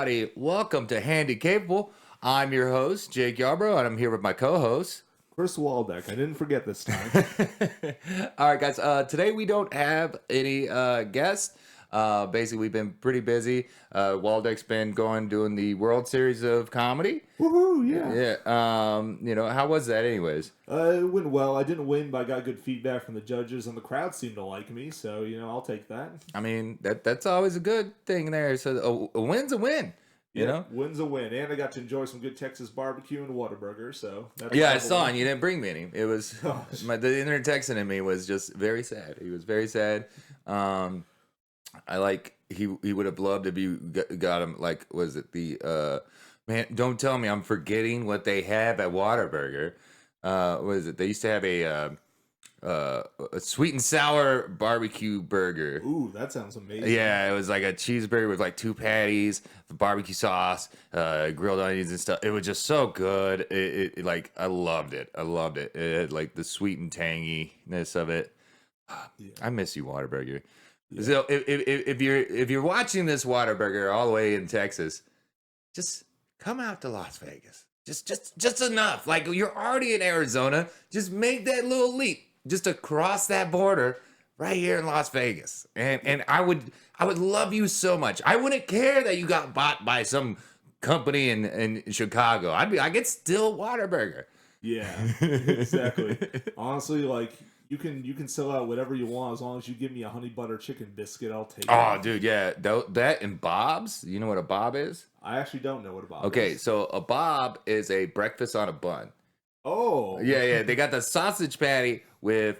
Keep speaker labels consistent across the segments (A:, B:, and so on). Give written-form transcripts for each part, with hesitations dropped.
A: everybody. Welcome to Handicapable. I'm your host, Jake Yarbrough, and I'm here with my co-host.
B: Chris Waldeck. I didn't forget this time.
A: All right, guys. Today we don't have any guests. Basically, we've been pretty busy. Waldeck's been doing the World Series of Comedy.
B: Woohoo, yeah.
A: Yeah. How was that anyways?
B: It went well. I didn't win, but I got good feedback from the judges, and the crowd seemed to like me, so, I'll take that.
A: I mean, that's always a good thing there. So a win's a win. You know?
B: Win's a win. And I got to enjoy some good Texas barbecue and Whataburger, so that's
A: Yeah, I saw, and you didn't bring me any. It was the inner Texan in me was just very sad. He was very sad. He would have loved if you got him, like, was it the man? Don't tell me I'm forgetting what they have at Whataburger. What is it? They used to have a sweet and sour barbecue burger.
B: Ooh, that sounds amazing.
A: Yeah, it was like a cheeseburger with like 2 patties, barbecue sauce, grilled onions and stuff. It was just so good. It like I loved it. I loved it. It had like the sweet and tanginess of it. Yeah. I miss you, Whataburger. Yeah. So if you're watching this Whataburger all the way in Texas, just come out to Las Vegas. Just enough. Like you're already in Arizona. Just make that little leap. Just to cross that border right here in Las Vegas. And I would love you so much. I wouldn't care that you got bought by some company in Chicago. I get still Whataburger.
B: Yeah, exactly. Honestly, like you can sell out whatever you want as long as you give me a honey butter chicken biscuit. I'll take it.
A: Oh, dude, yeah. That and Bob's. You know what a Bob is?
B: I actually don't know what a Bob is.
A: Okay, so a Bob is a breakfast on a bun.
B: Oh.
A: Yeah. They got the sausage patty with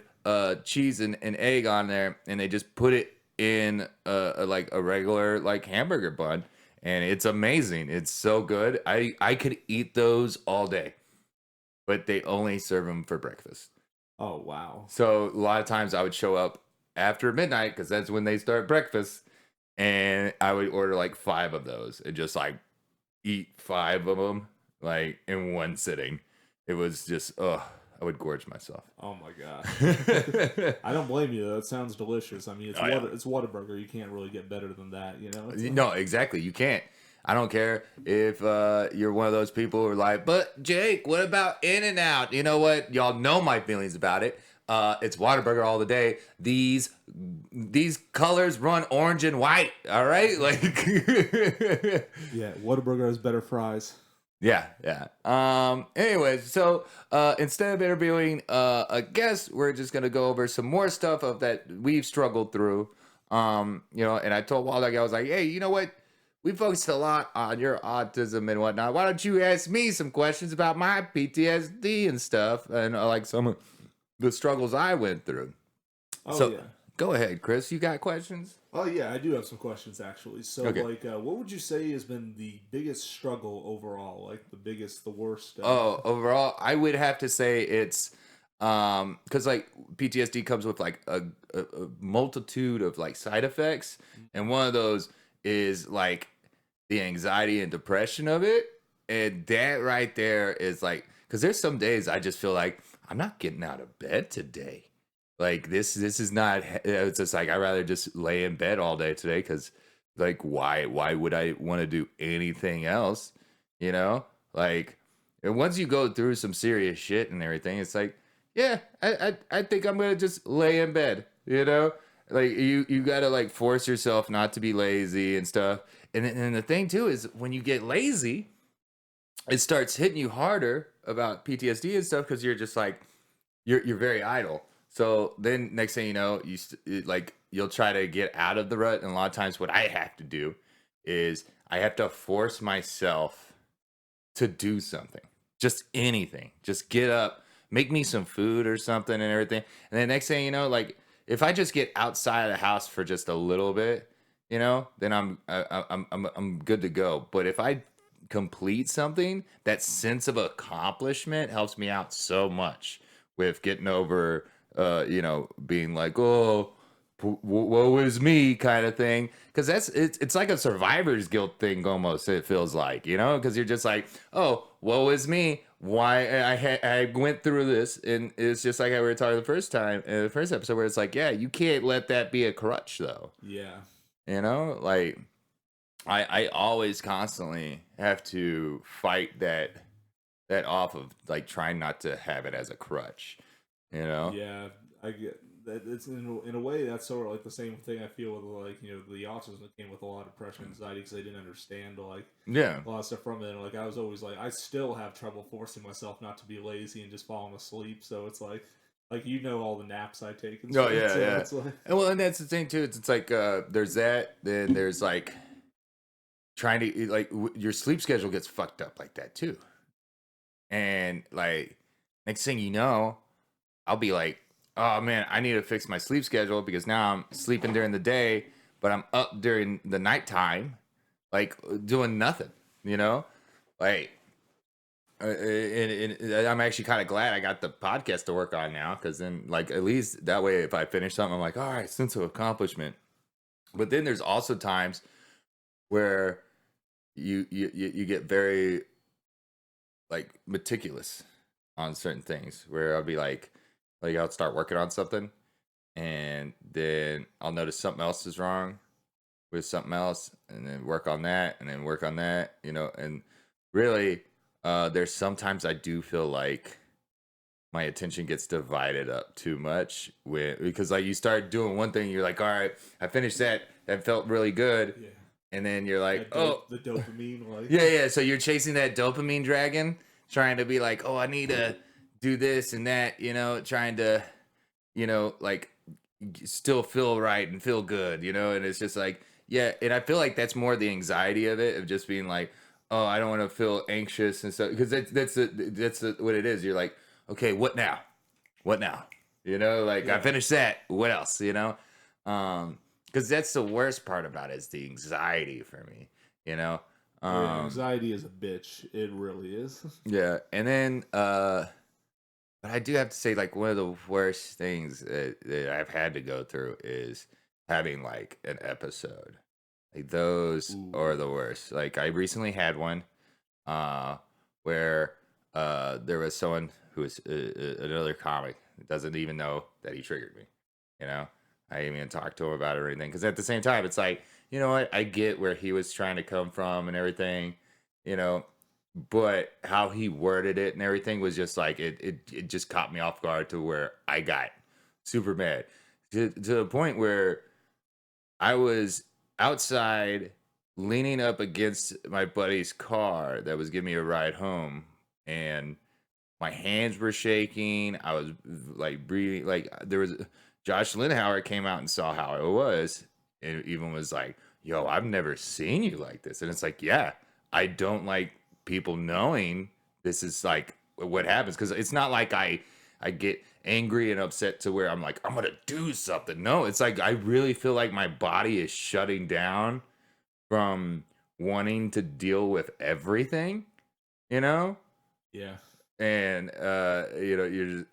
A: cheese and egg on there, and they just put it in like a regular like hamburger bun, and it's amazing. It's so good. I could eat those all day, but they only serve them for breakfast.
B: Oh, wow.
A: So a lot of times I would show up after midnight because that's when they start breakfast, and I would order like 5 of those and just like eat 5 of them like in one sitting. It was just, I would gorge myself.
B: Oh my god! I don't blame you. That sounds delicious. I mean, it's Whataburger. You can't really get better than that, you know.
A: No, exactly. You can't. I don't care if you're one of those people who are like, but Jake, what about In-N-Out? You know what? Y'all know my feelings about it. It's Whataburger all the day. These colors run orange and white. All right, like
B: yeah, Whataburger has better fries.
A: Yeah. Anyways, so instead of interviewing a guest, we're just gonna go over some more stuff of that we've struggled through. And I told Waldeck, I was like, hey, you know what? We focused a lot on your autism and whatnot. Why don't you ask me some questions about my PTSD and stuff, and like some of the struggles I went through. Yeah. Go ahead, Chris. You got questions?
B: Oh, yeah, I do have some questions, actually. So,
A: okay.
B: What would you say has been the biggest struggle overall? Like, the worst?
A: Overall, I would have to say it's, because, like, PTSD comes with, like, a multitude of, like, side effects. And one of those is, like, the anxiety and depression of it. And that right there is, like, because there's some days I just feel like I'm not getting out of bed today. Like this is not. It's just like I'd rather just lay in bed all day today because, like, why would I want to do anything else? You know, like, and once you go through some serious shit and everything, it's like, yeah, I think I'm gonna just lay in bed. You know, like you gotta like force yourself not to be lazy and stuff. And the thing too is when you get lazy, it starts hitting you harder about PTSD and stuff because you're just like you're very idle. So then next thing you know, you'll try to get out of the rut. And a lot of times what I have to do is I have to force myself to do something, just anything, just get up, make me some food or something and everything. And then next thing you know, like if I just get outside of the house for just a little bit, you know, then I'm good to go. But if I complete something, that sense of accomplishment helps me out so much with getting over being like, oh, woe is me kind of thing. Because it's like a survivor's guilt thing almost, it feels like, you know, because you're just like, oh, woe is me. Why I went through this. And it's just like we were talking the first episode where it's like, yeah, you can't let that be a crutch though.
B: Yeah.
A: You know, like I always constantly have to fight that off of like trying not to have it as a crutch, you know?
B: Yeah, I get that. It's in a way that's sort of like the same thing I feel with like the autism that came with a lot of depression, anxiety because they didn't understand like
A: Yeah.
B: a lot of stuff from it. And, like I was always like I still have trouble forcing myself not to be lazy and just falling asleep. So it's like all the naps I take and
A: Oh
B: shit.
A: yeah,
B: So
A: yeah.
B: it's like
A: And well, and that's the thing too. It's like there's that, then there's like trying to like your sleep schedule gets fucked up like that too. And like next thing you know, I'll be like, oh man, I need to fix my sleep schedule because now I'm sleeping during the day, but I'm up during the nighttime, like doing nothing, you know? Like, and I'm actually kind of glad I got the podcast to work on now because then, like, at least that way, if I finish something, I'm like, all right, sense of accomplishment. But then there's also times where you get very like meticulous on certain things where I'll be like I'll start working on something and then I'll notice something else is wrong with something else and then work on that and then work on that, you know, and really there's sometimes I do feel like my attention gets divided up too much because like you start doing one thing, you're like, all right, I finished that felt really good,
B: yeah,
A: and then you're like,
B: that
A: oh
B: the dopamine like
A: yeah, so you're chasing that dopamine dragon, trying to be like, oh, I need to do this and that, you know, trying to, you know, like still feel right and feel good, you know, and it's just like, yeah, and I feel like that's more the anxiety of it, of just being like, oh, I don't want to feel anxious and stuff, because what it is. You're like, okay, what now? What now? You know, like I
B: yeah.
A: finished that. What else? You know, because that's the worst part about it is the anxiety for me. You know,
B: Oh yeah,
A: um,
B: anxiety is a bitch. It really is.
A: yeah, and then but I do have to say, like, one of the worst things that I've had to go through is having like an episode. Like those
B: Ooh.
A: are the worst. Like I recently had one uh, where there was someone who was another comic that doesn't even know that he triggered me. You know, I didn't even talk to him about it or anything. Because at the same time, it's like, you know what? I get where he was trying to come from and everything. You know, but how he worded it and everything was just like it just caught me off guard to where I got super mad to the point where I was outside leaning up against my buddy's car that was giving me a ride home, and my hands were shaking. I was like breathing, like there was Josh Linhauer came out and saw how it was, and even was like, "Yo, I've never seen you like this." And it's like, yeah, I don't like people knowing this is like what happens, because it's not like I get angry and upset to where I'm like, I'm gonna do something. No, it's like I really feel like my body is shutting down from wanting to deal with everything, you know?
B: Yeah.
A: And you know, you're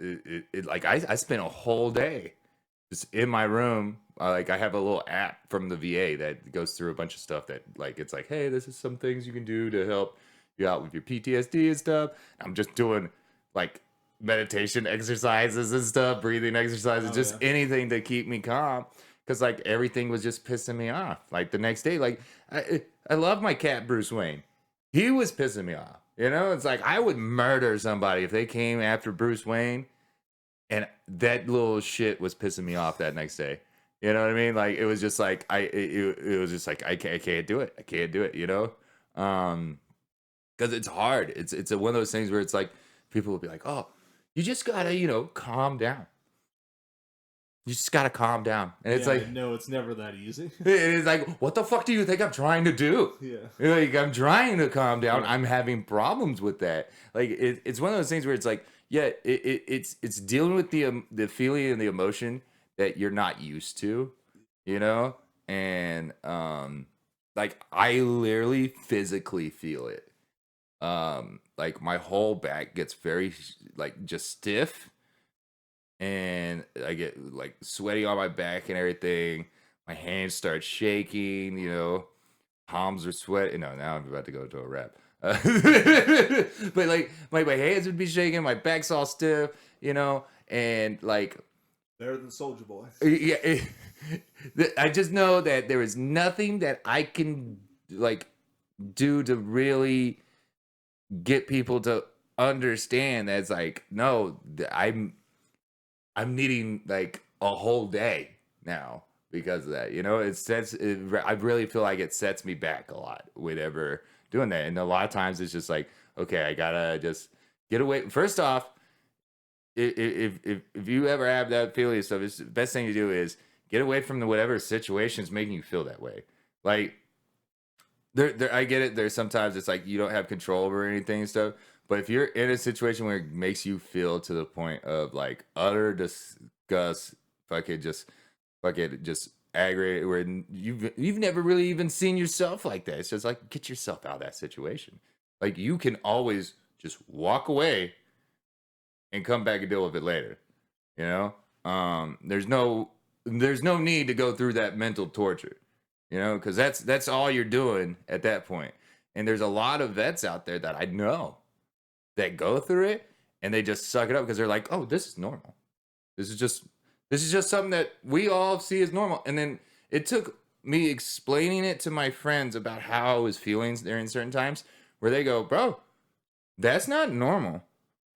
A: just, like I spent a whole day just in my room. Like I have a little app from the VA that goes through a bunch of stuff that like it's like, hey, this is some things you can do to help you out with your PTSD and stuff. I'm just doing like meditation exercises and stuff, breathing exercises,
B: Oh
A: just
B: yeah.
A: anything to keep me calm. Cause like everything was just pissing me off. Like the next day, like I love my cat Bruce Wayne. He was pissing me off. You know, it's like I would murder somebody if they came after Bruce Wayne, and that little shit was pissing me off that next day. You know what I mean? Like it was just like it was just like I can't do it. I can't do it. You know, because it's hard. It's one of those things where it's like people will be like, oh, you just gotta calm down. You just gotta calm down, and it's
B: Yeah.
A: like
B: No, it's never that easy.
A: it's like, what the fuck do you think I'm trying to do?
B: yeah.
A: Like, I'm trying to calm down.
B: Yeah.
A: I'm having problems with that. Like, it's one of those things where it's like, yeah, it's dealing with the feeling and the emotion that you're not used to, you know, and like I literally physically feel it. Like my whole back gets very like just stiff, and I get like sweaty on my back and everything. My hands start shaking, palms are sweating. No, now I'm about to go to a rap. But like my hands would be shaking, my back's all stiff, and like
B: Better than Soldier Boy.
A: yeah, I just know that there is nothing that I can like do to really get people to understand that it's like, no, I'm needing like a whole day now because of that. You know, I really feel like it sets me back a lot whenever doing that. And a lot of times it's just like, okay, I gotta just get away. First off, if you ever have that feeling of stuff, it's the best thing to do is get away from the whatever situation is making you feel that way. Like I get it. There's sometimes it's like you don't have control over anything and stuff. But if you're in a situation where it makes you feel to the point of like utter disgust, fucking just aggravated, where you've never really even seen yourself like that. It's just like get yourself out of that situation. Like you can always just walk away and come back and deal with it later. You know, there's no need to go through that mental torture. You know, because that's all you're doing at that point. And there's a lot of vets out there that I know that go through it and they just suck it up because they're like, oh, this is normal. This is just something that we all see as normal. And then it took me explaining it to my friends about how I was feeling during certain times where they go, bro, that's not normal.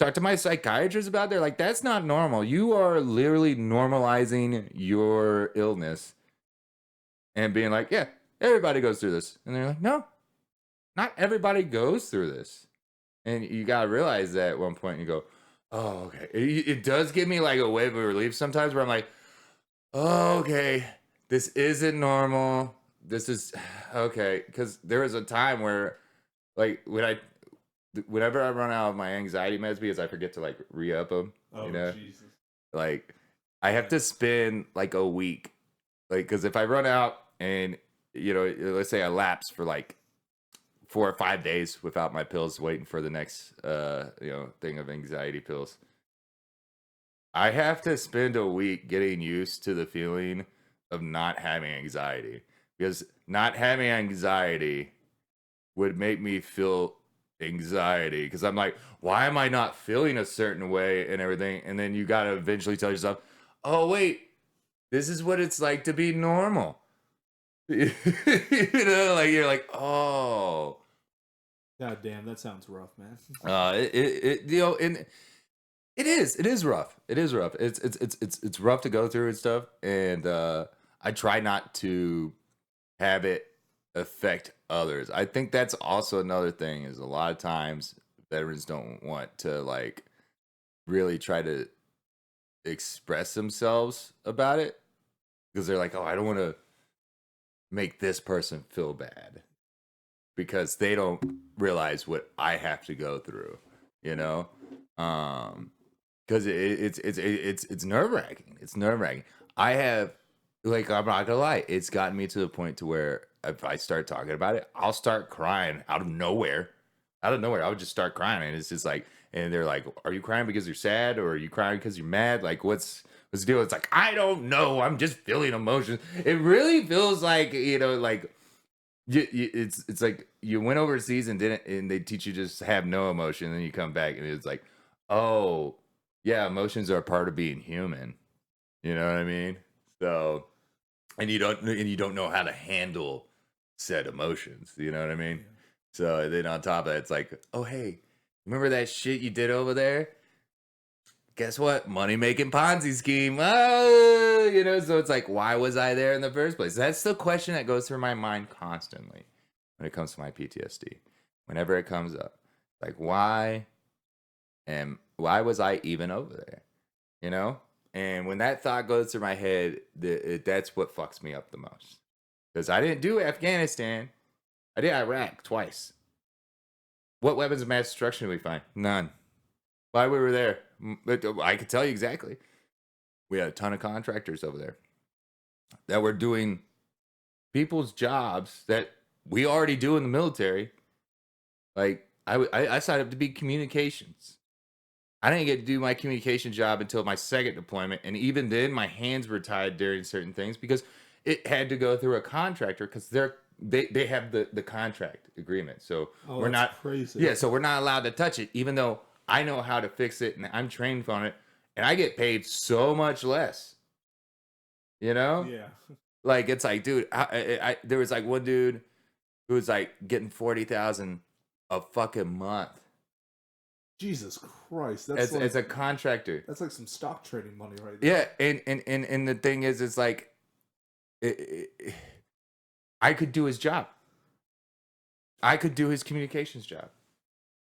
A: Talk to my psychiatrist about it. They're like, that's not normal. You are literally normalizing your illness and being like, yeah, everybody goes through this. And they're like, no, not everybody goes through this. And you got to realize that at one point you go, oh, okay. It does give me like a wave of relief sometimes where I'm like, oh, okay, this isn't normal. This is okay. Because there was a time where like whenever I run out of my anxiety meds because I forget to like re-up them,
B: Oh
A: you know,
B: Jesus.
A: like I have to spend like a week. Like, because if I run out and, let's say I lapse for like 4 or 5 days without my pills, waiting for the next, thing of anxiety pills, I have to spend a week getting used to the feeling of not having anxiety because not having anxiety would make me feel anxiety because I'm like, why am I not feeling a certain way and everything? And then you got to eventually tell yourself, oh, wait, this is what it's like to be normal. Like you're like, oh,
B: God damn, that sounds rough, man.
A: and it is rough. It is rough. It's rough to go through and stuff. And I try not to have it affect others. I think that's also another thing is a lot of times veterans don't want to like really try to express themselves about it because they're like, oh, I don't want to make this person feel bad because they don't realize what I have to go through, you know? Because it's nerve wracking. It's nerve wracking. I have, like, I'm not gonna lie, it's gotten me to the point to where if I start talking about it, I'll start crying out of nowhere. Out of nowhere, I would just start crying, and it's just like, and they're like, "Are you crying because you're sad, or are you crying because you're mad? Like, what's the deal?" It's like, I don't know. I'm just feeling emotions. It really feels like like it's like you went overseas and didn't, and they teach you just have no emotion, and then you come back and it's like, oh yeah, emotions are a part of being human. You know what I mean? So, and you don't know how to handle said emotions. You know what I mean?
B: Yeah.
A: So then on top of that, it's like, oh hey, remember that shit you did over there? Guess what? Money making Ponzi scheme. Oh, so it's like, why was I there in the first place? That's the question that goes through my mind constantly when it comes to my PTSD. Whenever it comes up, like, why was I even over there? You know? And when that thought goes through my head, that's what fucks me up the most. Because I didn't do Afghanistan. I did Iraq twice. What weapons of mass destruction did we find? None. Why we were there? I could tell you exactly. We had a ton of contractors over there that were doing people's jobs that we already do in the military. Like I signed up to be communications. I didn't get to do my communication job until my second deployment, and even then, my hands were tied during certain things because it had to go through a contractor because they have the contract agreement. So
B: Oh,
A: we're
B: that's
A: not
B: crazy.
A: yeah, so we're not allowed to touch it, even though I know how to fix it and I'm trained on it, and I get paid so much less. You know,
B: Yeah.
A: like it's like, dude, there was like one dude. who's like getting 40,000 a fucking month
B: Jesus Christ, that's like
A: as a contractor.
B: that's like some stock trading money right there.
A: Yeah, and the thing is, it's like I could do his job. I could do his communications job.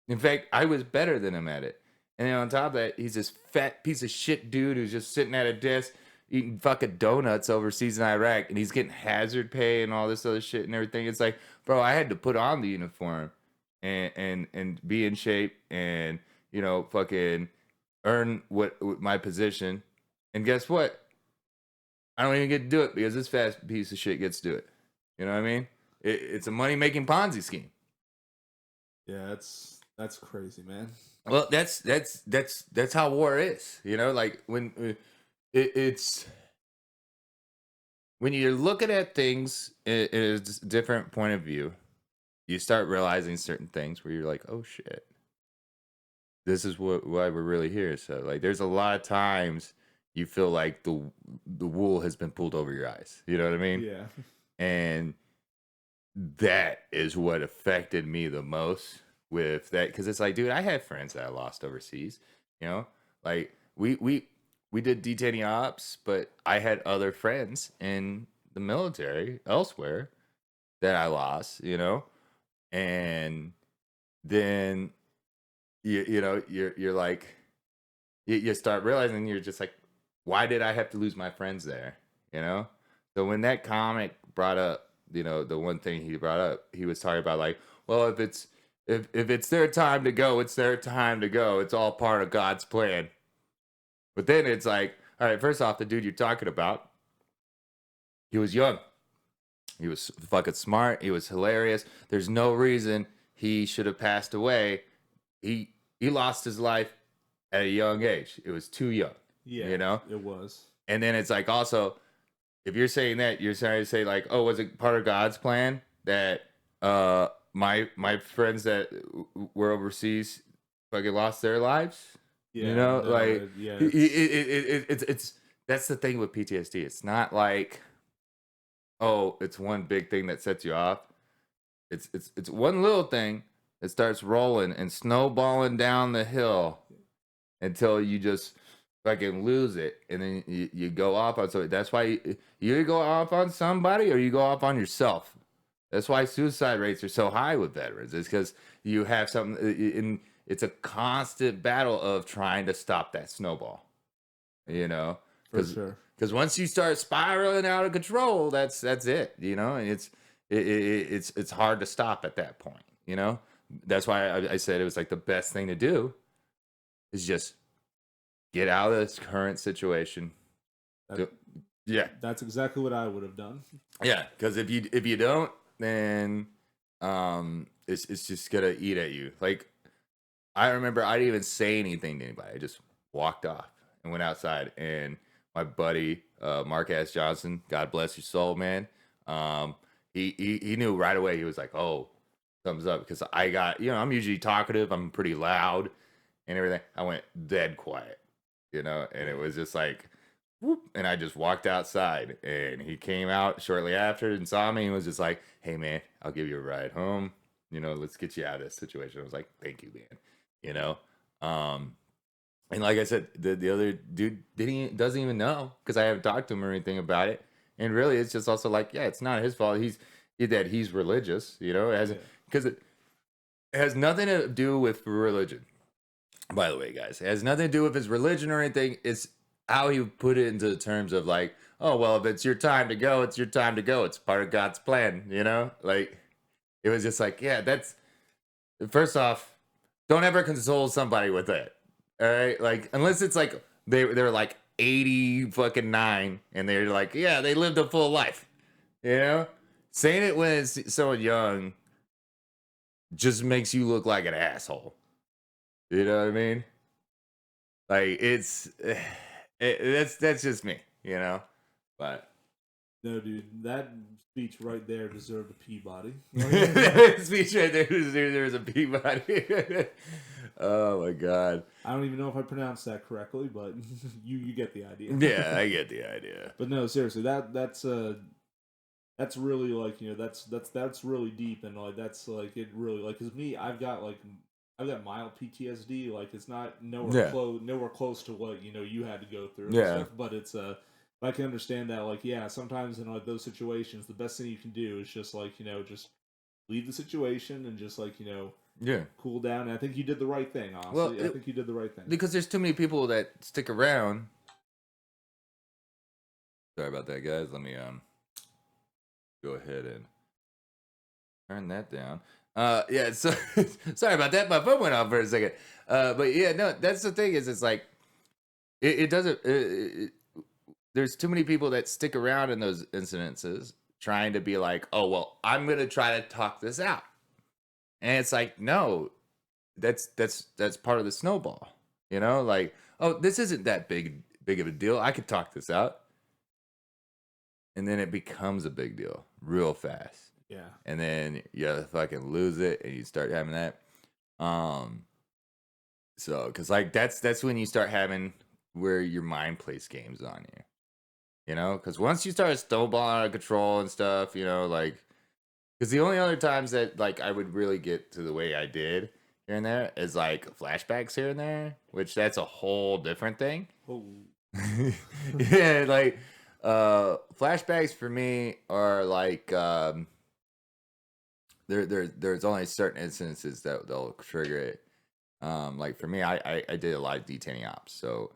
A: In fact, I was better than him at it. And then on top of that, he's this fat piece of shit dude who's just sitting at a desk eating fucking donuts overseas in Iraq, and he's getting hazard pay and all this other shit and everything. It's like, bro, I had to put on the uniform and be in shape and fucking earn what my position. And guess what? I don't even get to do it because this fat piece of shit gets to do it. You know what I mean? It's a money making Ponzi scheme.
B: Yeah, that's crazy, man.
A: Well, that's how war is. Like when it's when you're looking at things in a different point of view, you start realizing certain things where you're like, oh shit, this is why we're really here. So like, there's a lot of times you feel like the wool has been pulled over your eyes. You know what I mean?
B: Yeah.
A: And that is what affected me the most with that, because it's like, dude, I had friends that I lost overseas. Like we did detaining ops, but I had other friends in the military elsewhere that I lost. And then you're like, you start realizing, you're just like, why did I have to lose my friends there? So when that comic brought up, the one thing he brought up, he was talking about like, well, if it's their time to go, it's their time to go. It's all part of God's plan. But then it's like, all right, first off, the dude you're talking about, he was young. He was fucking smart. He was hilarious. There's no reason he should have passed away. He lost his life at a young age. It was too young.
B: Yeah, it was.
A: And then it's like, also, if you're saying that, you're trying to say like, oh, was it part of God's plan that my friends that were overseas fucking lost their lives?
B: Yeah,
A: It's that's the thing with PTSD. It's not like, oh, it's one big thing that sets you off. It's one little thing that starts rolling and snowballing down the hill until you just fucking lose it, and then you go off on somebody. That's why you either go off on somebody or you go off on yourself. That's why suicide rates are so high with veterans. It's because you have something in. It's a constant battle of trying to stop that snowball.
B: For sure.
A: Because once you start spiraling out of control, that's it. And it's hard to stop at that point. That's why I said it was like the best thing to do is just get out of this current situation. Yeah,
B: that's exactly what I would have done.
A: Yeah, because if you don't, then it's just gonna eat at you. Like, I remember I didn't even say anything to anybody. I just walked off and went outside, and my buddy Mark S. Johnson, God bless your soul, man. He knew right away. He was like, "Oh, thumbs up," because I got, I'm usually talkative. I'm pretty loud and everything. I went dead quiet, and it was just like, whoop, and I just walked outside, and he came out shortly after and saw me and was just like, "Hey, man, I'll give you a ride home. Let's get you out of this situation." I was like, "Thank you, man." And like I said, the other dude doesn't even know, because I haven't talked to him or anything about it. And really, it's just also like, yeah, it's not his fault. He's religious, because it has nothing to do with religion. By the way, guys, it has nothing to do with his religion or anything. It's how he put it into the terms of like, oh, well, if it's your time to go, it's your time to go. It's part of God's plan, Like, it was just like, yeah, that's, first off, don't ever console somebody with it. All right? Like, unless it's like they're like 80 fucking 9 and they're like, yeah, they lived a full life. Saying it when it's so young just makes you look like an asshole. You know what I mean? Like, that's just me, But
B: no, dude, that speech right there deserved a Peabody.
A: Speech right there's a Peabody. Oh my god!
B: I don't even know if I pronounced that correctly, but you get the idea.
A: Yeah, I get the idea.
B: But no, seriously, that's that's really like that's really deep, and like that's like it really like because me I've got mild PTSD. Like it's not
A: Yeah,
B: nowhere close to what you had to go through and
A: yeah,
B: stuff. But it's I can understand that, like, yeah, sometimes in like those situations, the best thing you can do is just like just leave the situation and just like
A: yeah.
B: cool down. And I think you did the right thing.
A: Well,
B: Honestly, I think you did the right thing.
A: because there's too many people that stick around. Sorry about that, guys. Let me go ahead and turn that down. Yeah, so sorry about that. My phone went off for a second. But yeah, no, that's the thing is it's like it doesn't. There's too many people that stick around in those incidences trying to be like, oh well, I'm gonna try to talk this out, and it's like, no, that's part of the snowball, like, oh, this isn't that big of a deal. I could talk this out, and then it becomes a big deal real fast.
B: Yeah.
A: And then you fucking lose it and you start having that. Um, so because like that's when you start having where your mind plays games on you, because once you start snowballing out of control and stuff, like because the only other times that like I would really get to the way I did here and there is like flashbacks here and there, which that's a whole different thing.
B: Oh.
A: Yeah, like flashbacks for me are like there's only certain instances that they'll trigger it. Like for me, I did a lot of detaining ops, so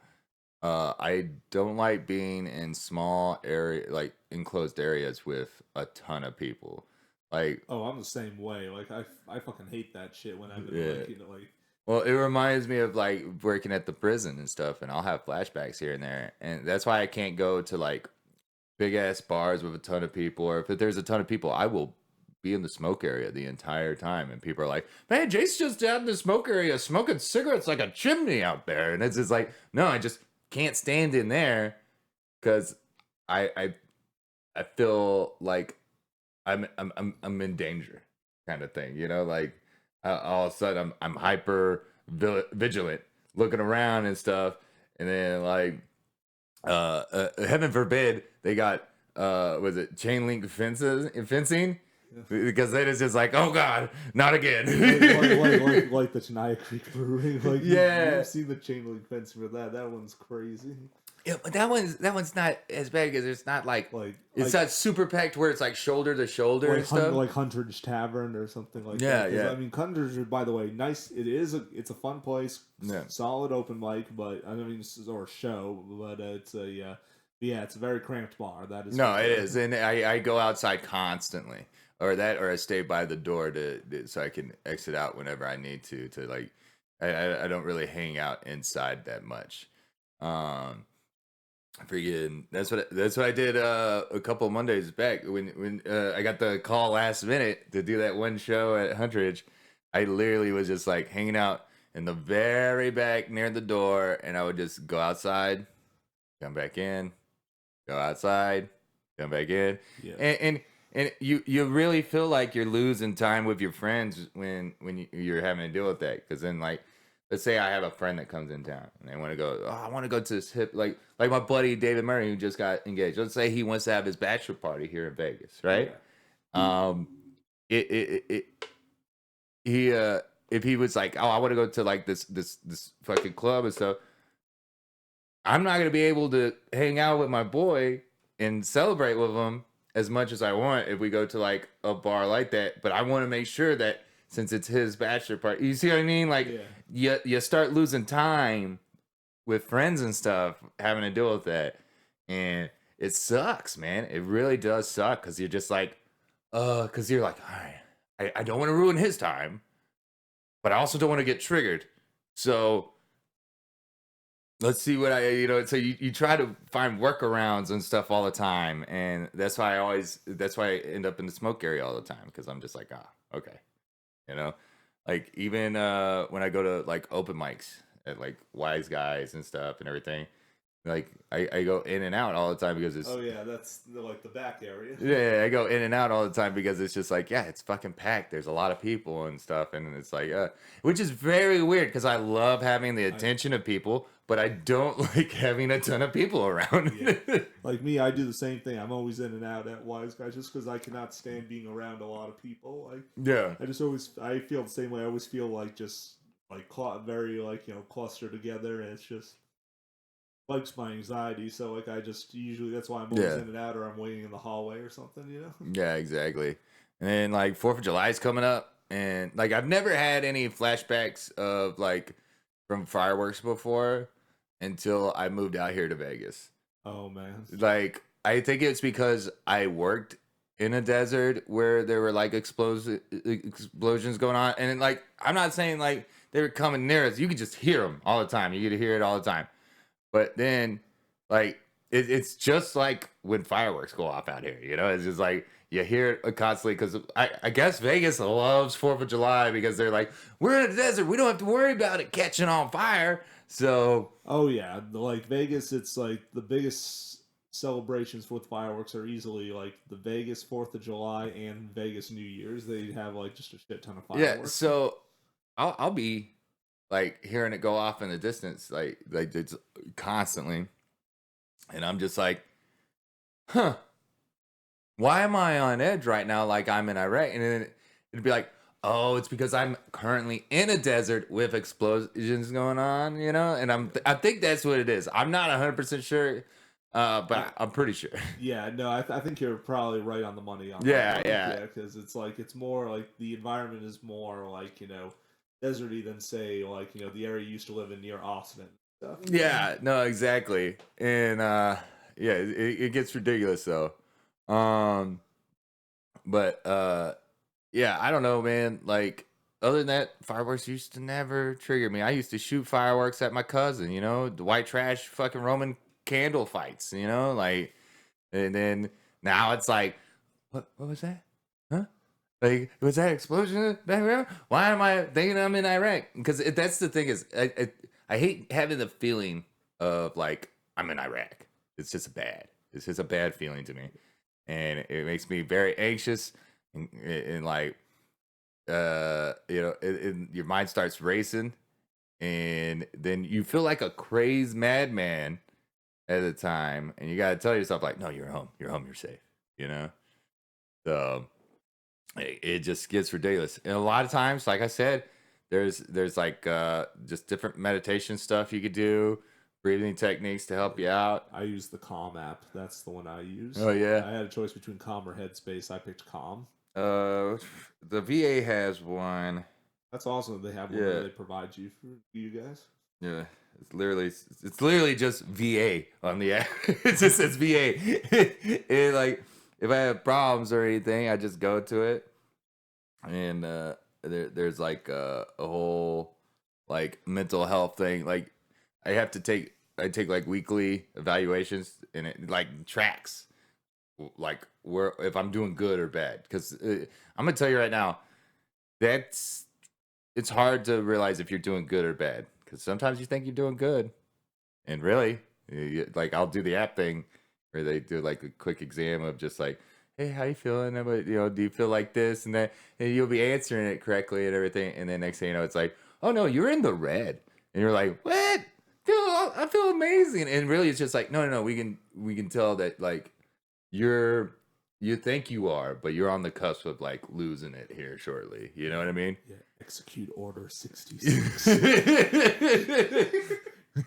A: I don't like being in small area, like enclosed areas with a ton of people. Like,
B: Oh, I'm the same way. Like I fucking hate that shit when I'm in
A: yeah.
B: like like.
A: Well, it reminds me of like working at the prison and stuff, and I'll have flashbacks here and there, and that's why I can't go to like big ass bars with a ton of people, or if there's a ton of people, I will be in the smoke area the entire time, and people are like, "Man, Jake's just down in the smoke area smoking cigarettes like a chimney out there," and it's just like, no, I just can't stand in there because I I I feel like I'm in danger, kind of thing, like all of a sudden I'm hyper vigilant, looking around and stuff, and then like heaven forbid they got was it chain link fencing because then it's just like, oh god, not again.
B: Like the Tenaya Creek Brewery. Like
A: Yeah,
B: you've seen the chain link fence for that. That one's crazy.
A: yeah, but that one's not as bad because it's not like
B: Like
A: it's not super packed where it's like shoulder to shoulder and stuff.
B: like Huntridge Tavern or something like
A: Yeah,
B: that. 'Cause,
A: yeah,
B: I mean, Huntridge, by the way, nice. It's a fun place.
A: yeah.
B: Solid open mic, but I mean, or show, but it's a yeah, it's a very cramped bar. That is
A: No,
B: for
A: it
B: sure.
A: is, and I go outside constantly, or I stay by the door so I can exit out whenever I need to like. I don't really hang out inside that much. Um, Freaking that's what I did a couple of Mondays back when I got the call last minute to do that one show at Huntridge. I literally was just like hanging out in the very back near the door, and I would just go outside, come back in, go outside, come back in,
B: Yeah.
A: and you really feel like you're losing time with your friends when you're having to deal with that, because then like let's say I have a friend that comes in town and they want to go, oh, I want to go to this hip, like my buddy David Murray who just got engaged. Let's say he wants to have his bachelor party here in Vegas, right? Um, it he if he was like, oh, I want to go to like this fucking club and stuff, I'm not gonna be able to hang out with my boy and celebrate with him as much as I want if we go to like a bar like that. But I want to make sure that since it's his bachelor party, you see what I mean? Like you start losing time with friends and stuff, having to deal with that, and it sucks, man. It really does suck because you're just like, because you're like, all right, I don't want to ruin his time, but I also don't want to get triggered, so let's see what so you try to find workarounds and stuff all the time, and that's why I end up in the smoke area all the time, because I'm just like, okay, you know like even when I go to like open mics at like Wise Guys and stuff and everything, Like I go in and out all the time because it's
B: Oh yeah, that's like the back area.
A: yeah, I go in and out all the time because it's just like, yeah, it's fucking packed. There's a lot of people and stuff, and it's like, which is very weird because I love having the attention of people, but I don't like having a ton of people around.
B: Yeah. Like me, I do the same thing. I'm always in and out at Wise Guys just because I cannot stand being around a lot of people. Like
A: Yeah,
B: I just always I feel the same way. I always feel like just like very like clustered together, and it's just spikes my anxiety. So like I just usually that's why I'm always
A: yeah,
B: in and out, or I'm waiting in the hallway or something. You know.
A: yeah, exactly. And then like 4th of July is coming up, and like I've never had any flashbacks of like from fireworks before until I moved out here to Vegas.
B: Oh man.
A: Like I think it's because I worked in a desert where there were like explosions going on, and like I'm not saying like they were coming near us. You could just hear them all the time. You could hear it all the time. But then, like it's just like when fireworks go off out here. You know, it's just like you hear it constantly because I guess Vegas loves 4th of July because they're like we're in a desert. We don't have to worry about it catching on fire. So
B: Oh yeah, like Vegas, it's like the biggest celebrations with fireworks are easily like the Vegas 4th of July and Vegas New Year's. They have like just a shit ton of
A: yeah,
B: fireworks.
A: so I'll be like hearing it go off in the distance, like it's constantly, and I'm just like, huh, why am I on edge right now? Like I'm in Iraq, and then it'd be like, oh, it's because I'm currently in a desert with explosions going on, you know, and I think that's what it is. I'm not 100% sure, but I'm pretty sure.
B: Yeah, no, I think you're probably right on the money on that
A: Yeah,
B: one.
A: yeah.
B: Yeah, because it's like it's more like the environment is more like deserty than say like the area you used to live in near Austin and stuff.
A: Yeah, no, exactly. And yeah, it gets ridiculous though. Um but yeah, I don't know, man. Like other than that, fireworks used to never trigger me. I used to shoot fireworks at my cousin, you know, the white trash fucking Roman candle fights, you know, like and then now it's like what was that? Huh? Like, was that explosion in the background? Why am I thinking I'm in Iraq? Because that's the thing is, I hate having the feeling of like I'm in Iraq. It's just bad. It's just a bad feeling to me, and it makes me very anxious and like your mind starts racing, and then you feel like a crazed madman at the time, and you got to tell yourself like, no, you're home, you're safe, you know. So it just gets ridiculous. And a lot of times, like I said, there's like just different meditation stuff you could do, breathing techniques to help you out.
B: I use the Calm app. That's the one I use.
A: Oh yeah.
B: I had a choice between Calm or Headspace. I picked Calm.
A: The VA has one.
B: That's awesome. They have one
A: Yeah.
B: that they provide you for you guys.
A: Yeah. It's literally just VA on the app. It just says VA. And like if I have problems or anything, I just go to it. And there's like a whole like mental health thing. Like I take like weekly evaluations, and it like tracks like where if I'm doing good or bad. Because I'm gonna tell you right now, that's it's hard to realize if you're doing good or bad. Because sometimes you think you're doing good, and really, like I'll do the app thing where they do like a quick exam of just like, hey, how you feeling? Do you feel like this and that? And you'll be answering it correctly and everything. And then next thing you know, it's like, oh no, you're in the red. And you're like, what? I feel amazing. And really, it's just like, no. We can tell that like you think you are, but you're on the cusp of like losing it here shortly. You know what I mean?
B: Yeah. Execute Order 66.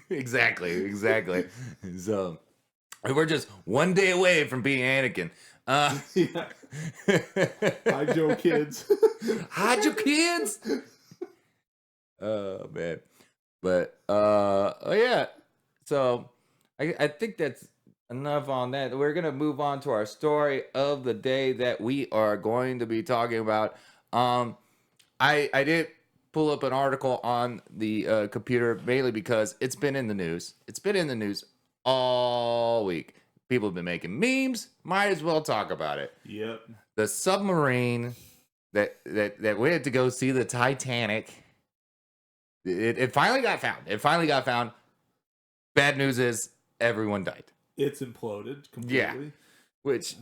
A: Exactly. So we're just one day away from being Anakin.
B: Yeah. Hide your kids.
A: Hide your kids. Oh man. But oh yeah. So I think that's enough on that. We're gonna move on to our story of the day that we are going to be talking about. I did pull up an article on the computer mainly because it's been in the news. It's been in the news all week. People have been making memes. Might as well talk about it.
B: Yep.
A: The submarine that went to go see the Titanic. It finally got found. Bad news is everyone died.
B: It's imploded completely.
A: Yeah. Which,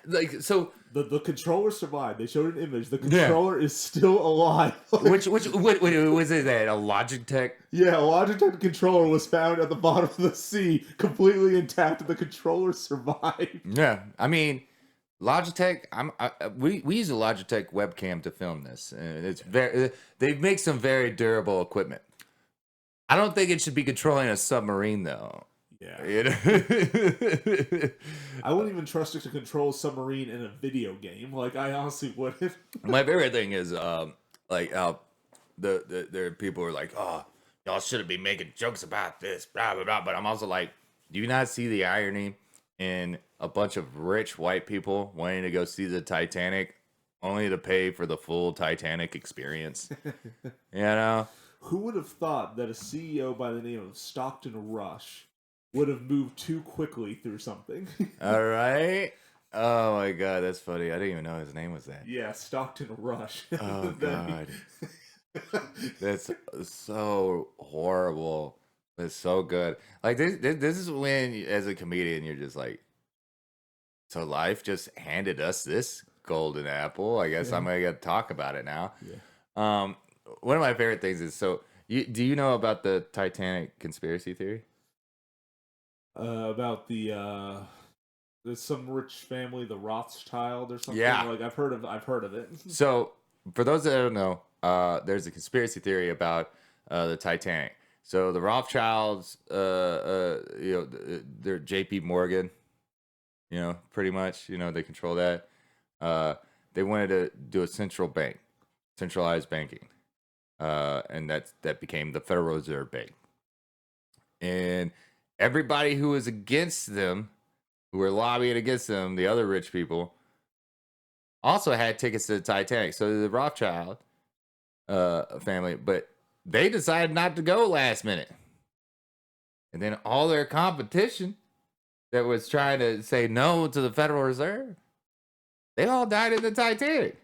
A: like, so
B: the controller survived. They showed an image. The
A: Yeah.
B: controller is still alive.
A: which was it that a Logitech?
B: Yeah, a Logitech controller was found at the bottom of the sea, completely intact. The controller survived.
A: Yeah, I mean, Logitech. We use a Logitech webcam to film this, and it's very. They make some very durable equipment. I don't think it should be controlling a submarine though.
B: Yeah.
A: You know?
B: I wouldn't even trust it to control a submarine in a video game. Like, I honestly wouldn't.
A: My favorite thing is like how the people are like, oh, y'all shouldn't be making jokes about this, blah blah blah. But I'm also like, do you not see the irony in a bunch of rich white people wanting to go see the Titanic only to pay for the full Titanic experience? You know?
B: Who would have thought that a CEO by the name of Stockton Rush would have moved too quickly through something?
A: All right. Oh my god, that's funny. I didn't even know his name was that.
B: Yeah, Stockton Rush.
A: Oh god. That's so horrible. It's so good. Like this is when, as a comedian, you're just like, so life just handed us this golden apple. I guess I'm gonna get to talk about it now.
B: Yeah.
A: One of my favorite things is, so do you know about the Titanic conspiracy theory?
B: About there's some rich family, the Rothschild or something.
A: Yeah.
B: Like I've heard of it.
A: So for those that don't know, there's a conspiracy theory about the Titanic. So the Rothschilds, they're J.P. Morgan, pretty much, they control that. They wanted to do a centralized banking, and that became the Federal Reserve Bank. And everybody who was against them, who were lobbying against them, the other rich people, also had tickets to the Titanic. So the Rothschild family, but they decided not to go last minute. And then all their competition that was trying to say no to the Federal Reserve, they all died in the Titanic.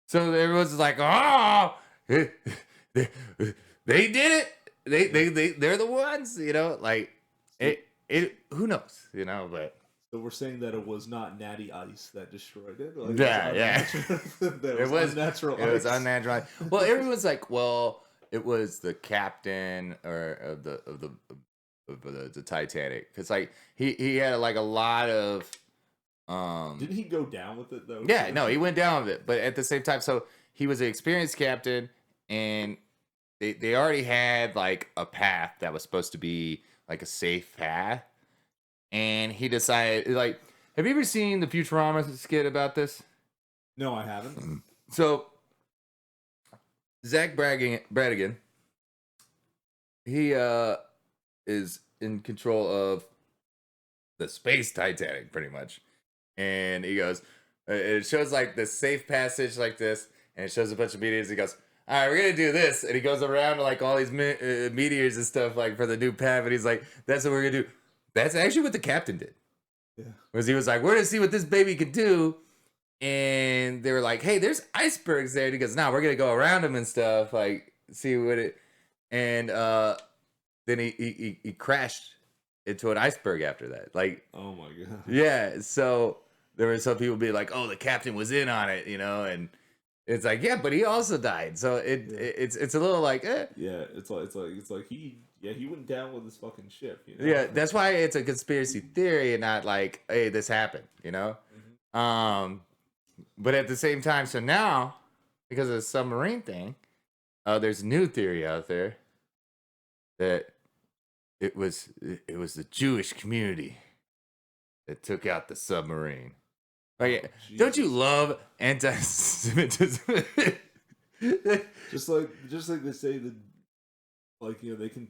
A: So there was like, oh, they did it. They're the ones, like it. Who knows, but.
B: So we're saying that it was not Natty Ice that destroyed it. Like,
A: Yeah.
B: It was unnatural.
A: It was unnatural. Well, everyone's like, well, it was the captain of the Titanic, because like he had like a lot of.
B: Didn't he go down with it though?
A: Yeah, no, he went down with it, but at the same time, so he was an experienced captain, and they already had like a path that was supposed to be like a safe path. And he decided, like, have you ever seen the Futurama skit about this?
B: No, I haven't.
A: So, Zach Bradigan, he is in control of the space Titanic, pretty much. And he goes, it shows like the safe passage like this, and it shows a bunch of meteors. He goes, all right, we're going to do this. And he goes around to like all these meteors and stuff like for the new path. And he's like, that's what we're going to do. That's actually what the captain did.
B: Yeah.
A: Was he was like, we're going to see what this baby could do. And they were like, hey, there's icebergs there. And he goes, no, we're going to go around them and stuff. Like, see what it. And then he crashed into an iceberg after that. Like,
B: oh my God.
A: Yeah. So there were some people be like, oh, the captain was in on it, and it's like, yeah, but he also died. So it's a little like, eh.
B: Yeah, it's like he went down with his fucking ship.
A: Yeah, that's why it's a conspiracy theory and not like, hey, this happened. Mm-hmm. But at the same time, so now because of the submarine thing, there's a new theory out there that it was the Jewish community that took out the submarine. Like, don't you love anti-Semitism?
B: just like they say that, like, they can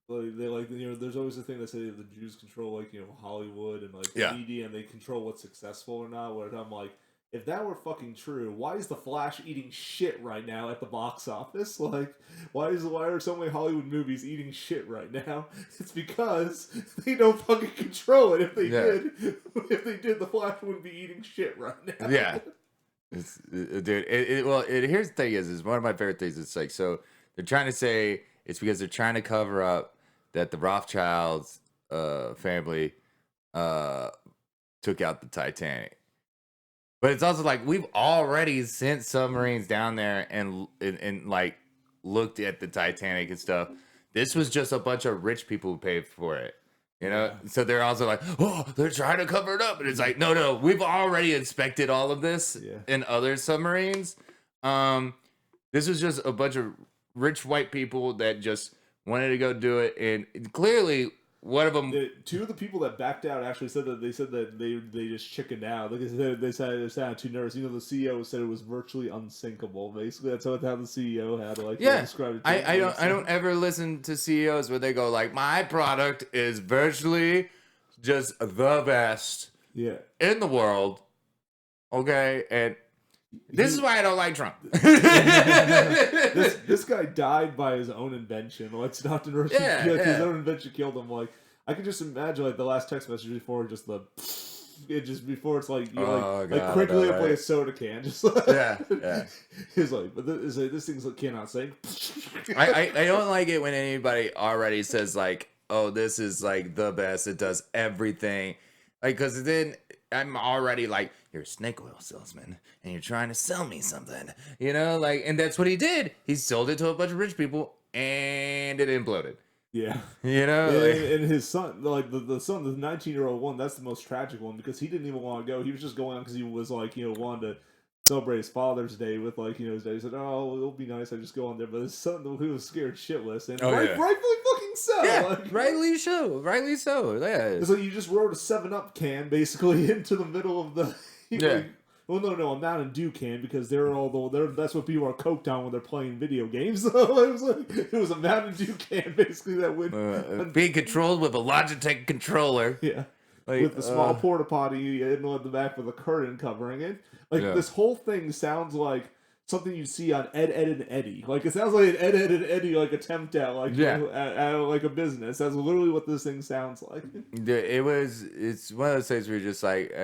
B: like, they like, there's always a thing that say the Jews control, like, Hollywood and like the media, and they control what's successful or not. Where I'm like, if that were fucking true, why is the Flash eating shit right now at the box office? Like, why are so many Hollywood movies eating shit right now? It's because they don't fucking control it. If they did, the Flash wouldn't be eating shit right now.
A: Yeah, dude. Here's the thing: is one of my favorite things. It's like, so they're trying to say it's because they're trying to cover up that the Rothschilds family took out the Titanic. But it's also like we've already sent submarines down there and like looked at the Titanic and stuff. This was just a bunch of rich people who paid for it. You know, so they're also like, oh, they're trying to cover it up, and it's like, no, we've already inspected all of this in other submarines. This was just a bunch of rich white people that just wanted to go do it, and clearly one of them.
B: Two of the people that backed out actually said that they just chickened out. Like they said they sounded too nervous. You know, the CEO said it was virtually unsinkable. Basically, that's how the CEO had described it.
A: I don't ever listen to CEOs where they go like, my product is virtually just the best in the world. Okay, and this is why I don't like Trump.
B: this guy died by his own invention. His own invention killed him. Like I can just imagine like the last text message before just before it's like quickly up like a soda can, just like He's like, but this thing's cannot sing.
A: I don't like it when anybody already says like, oh, this is like the best. It does everything. Like, because then I'm already like, you're a snake oil salesman and you're trying to sell me something, you know, like, and that's what he did. He sold it to a bunch of rich people and it imploded.
B: Yeah,
A: you know,
B: and his son, like the son, the 19-year-old one, that's the most tragic one because he didn't even want to go. He was just going on because he was like, wanted to celebrate his Father's Day with his dad. He said, "Oh, it'll be nice. I just go on there." But his son, he was scared shitless, and rightfully fucking so.
A: Yeah, rightly so. Yeah,
B: it's like you just rode a 7-Up can basically into the middle of the. Well, no, a Mountain Dew can because that's what people are coked on when they're playing video games. So it was a Mountain Dew can basically that would
A: being controlled with a Logitech controller.
B: Yeah, with the small porta potty in the back with a curtain covering it. This whole thing sounds like something you see on Ed, and Eddie. Like it sounds like an Ed, and Eddie attempt at at a business. That's literally what this thing sounds like.
A: It's one of those things where you're just like,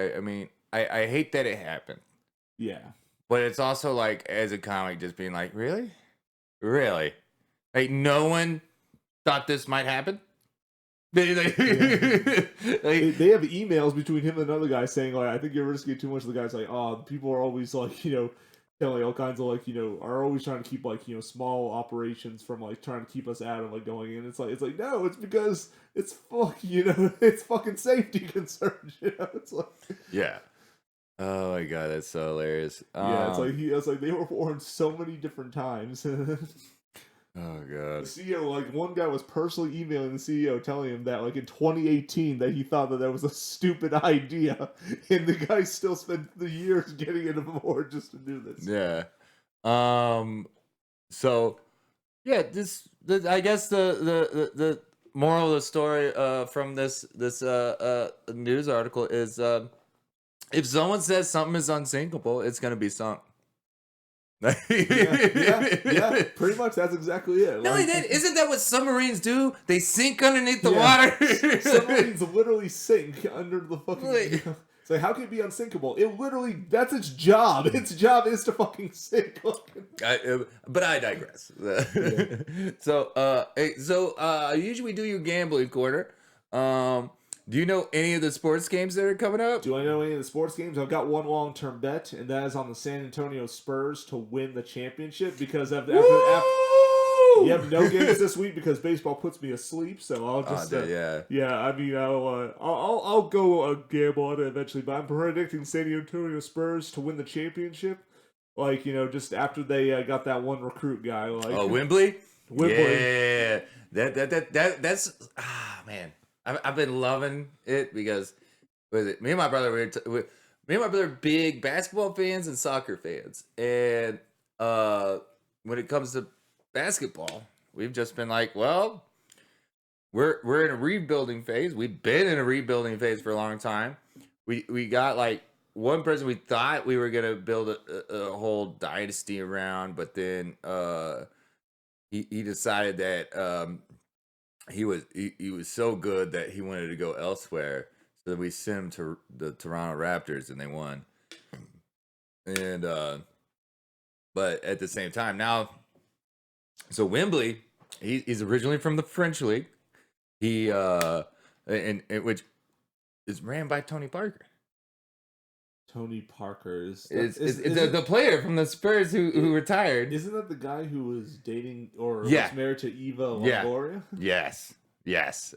A: I hate that it happened.
B: Yeah.
A: But it's also like, as a comic, just being like, really? Really? Like, no one thought this might happen?
B: They have emails between him and another guy saying, like, I think you're risking it too much. The guy's like, oh, people are always like, telling all kinds of are always trying to keep small operations from trying to keep us out of going in. It's like no, it's because it's it's fucking safety concerns. It's like
A: oh my god, that's so hilarious.
B: It's like they were warned so many different times.
A: Oh god.
B: The CEO, one guy was personally emailing the CEO telling him that in 2018 that he thought that was a stupid idea, and the guy still spent the years getting it aboard just to do this.
A: Yeah. So yeah, this I guess the moral of the story from this news article is if someone says something is unsinkable, it's gonna be sunk.
B: yeah, pretty much that's exactly it.
A: No, isn't that what submarines do? They sink underneath the water.
B: Submarines literally sink under the fucking. It's like, how can it be unsinkable? It literally, that's its job. Its job is to fucking sink.
A: But I digress. So usually we do your gambling corner. Do you know any of the sports games that are coming up?
B: Do I know any of the sports games? I've got one long-term bet, and that is on the San Antonio Spurs to win the championship because you have no games this week because baseball puts me asleep. So I'll just I'll go gamble on it eventually. But I'm predicting San Antonio Spurs to win the championship. Just after they got that one recruit guy.
A: Wembley. Yeah, that's man. I've been loving it because me and my brother are big basketball fans and soccer fans, and when it comes to basketball, we've just been like, well, we're in a rebuilding phase. We've been in a rebuilding phase for a long time. We got one person we thought we were gonna build a whole dynasty around, but then he decided that he was so good that he wanted to go elsewhere. So we sent him to the Toronto Raptors and they won. And but at the same time now, so Wembley, he's originally from the French league. He and which is ran by Tony Parker.
B: Tony Parker is
A: The player from the Spurs who retired.
B: Isn't that the guy who was dating or
A: Yeah.
B: was married to Eva
A: Yeah.
B: Longoria?
A: Yes,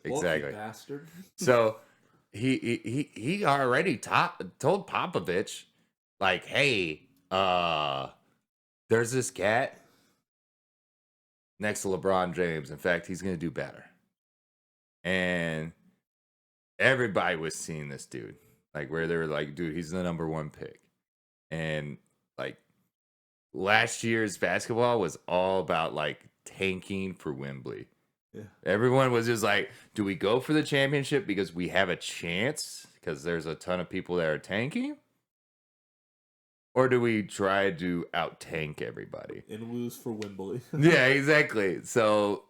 A: exactly.
B: Lucky bastard.
A: So he already told Popovich, like, hey, there's this cat next to LeBron James. In fact, he's gonna do better. And everybody was seeing this dude, like, where they were like, dude, he's the number 1 pick. And like last year's basketball was all about like tanking for Wembley.
B: Yeah.
A: Everyone was just like, do we go for the championship because we have a chance because there's a ton of people that are tanking? Or do we try to out tank everybody
B: and lose for Wembley?
A: Yeah, exactly. So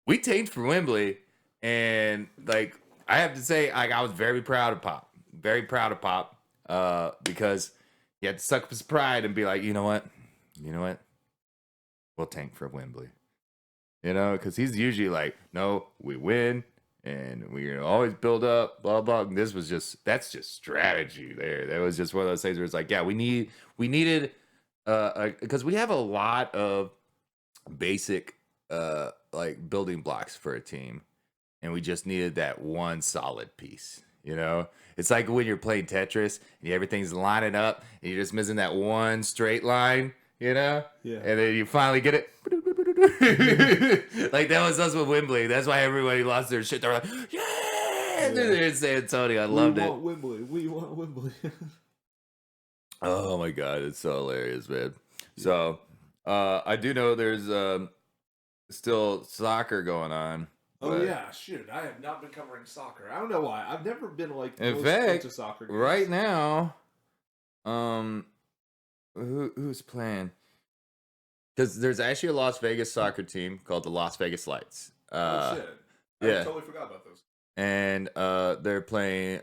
A: we tanked for Wembley, and like I have to say, like, I was very proud of Pop, because he had to suck up his pride and be like, you know what, we'll tank for Wembley, because he's usually like, no, we win. And we always build up, blah blah. And that's just strategy there. That was just one of those things where it's like, yeah, we needed, because we have a lot of basic, like building blocks for a team, and we just needed that one solid piece. It's like when you're playing Tetris and everything's lining up, and you're just missing that one straight line.
B: Yeah.
A: And then you finally get it. Like that was us with Wembley. That's why everybody lost their shit. They're like, yeah, they're in San Antonio. I loved it.
B: We want Wembley.
A: Oh my god, it's so hilarious, man. So I do know there's still soccer going on.
B: Oh yeah, shoot! I have not been covering soccer. I don't know why. I've never been like
A: in fact
B: into soccer games.
A: Right now, who's playing? Because there's actually a Las Vegas soccer team called the Las Vegas Lights.
B: Oh shit! I totally forgot about those.
A: And they're playing